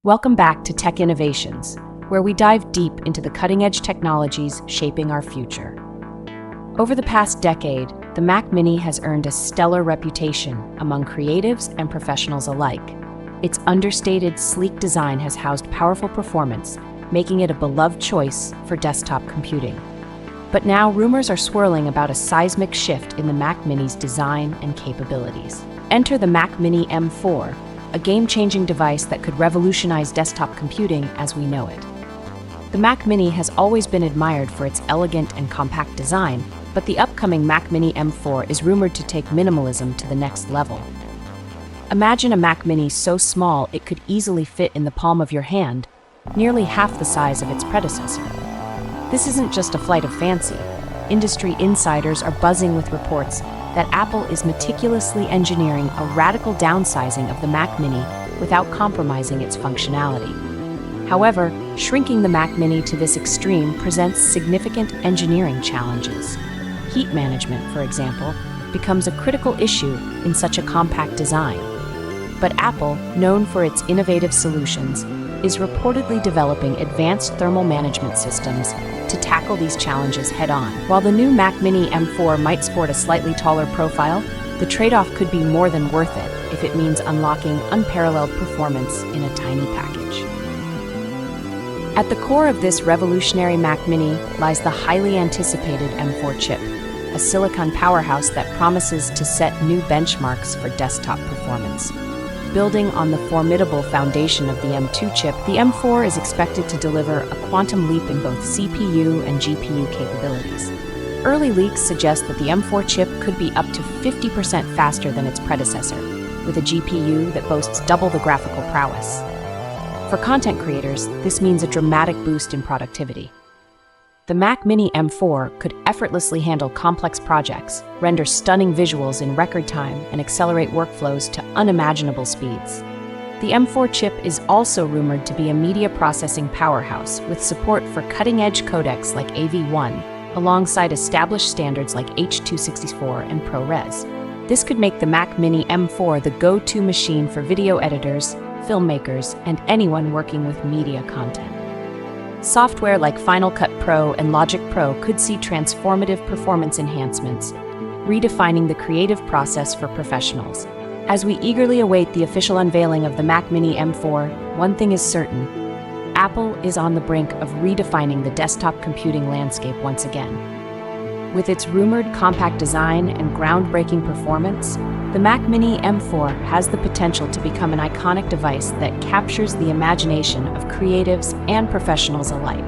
Welcome back to Tech Innovations, where we dive deep into the cutting-edge technologies shaping our future. Over the past decade, the Mac Mini has earned a stellar reputation among creatives and professionals alike. Its understated, sleek design has housed powerful performance, making it a beloved choice for desktop computing. But now rumors are swirling about a seismic shift in the Mac Mini's design and capabilities. Enter the Mac Mini M4, a game-changing device that could revolutionize desktop computing as we know it. The Mac Mini has always been admired for its elegant and compact design, but the upcoming Mac Mini M4 is rumored to take minimalism to the next level. Imagine a Mac Mini so small it could easily fit in the palm of your hand, nearly half the size of its predecessor. This isn't just a flight of fancy. Industry insiders are buzzing with reports that Apple is meticulously engineering a radical downsizing of the Mac Mini without compromising its functionality. However, shrinking the Mac Mini to this extreme presents significant engineering challenges. Heat management, for example, becomes a critical issue in such a compact design. But Apple, known for its innovative solutions, is reportedly developing advanced thermal management systems to tackle these challenges head-on. While the new Mac Mini M4 might sport a slightly taller profile, the trade-off could be more than worth it if it means unlocking unparalleled performance in a tiny package. At the core of this revolutionary Mac Mini lies the highly anticipated M4 chip, a silicon powerhouse that promises to set new benchmarks for desktop performance. Building on the formidable foundation of the M2 chip, the M4 is expected to deliver a quantum leap in both CPU and GPU capabilities. Early leaks suggest that the M4 chip could be up to 50% faster than its predecessor, with a GPU that boasts double the graphical prowess. For content creators, this means a dramatic boost in productivity. The Mac Mini M4 could effortlessly handle complex projects, render stunning visuals in record time, and accelerate workflows to unimaginable speeds. The M4 chip is also rumored to be a media processing powerhouse with support for cutting-edge codecs like AV1, alongside established standards like H.264 and ProRes. This could make the Mac Mini M4 the go-to machine for video editors, filmmakers, and anyone working with media content. Software like Final Cut Pro and Logic Pro could see transformative performance enhancements, redefining the creative process for professionals. As we eagerly await the official unveiling of the Mac Mini M4, one thing is certain: Apple is on the brink of redefining the desktop computing landscape once again. With its rumored compact design and groundbreaking performance, the Mac Mini M4 has the potential to become an iconic device that captures the imagination of creatives and professionals alike.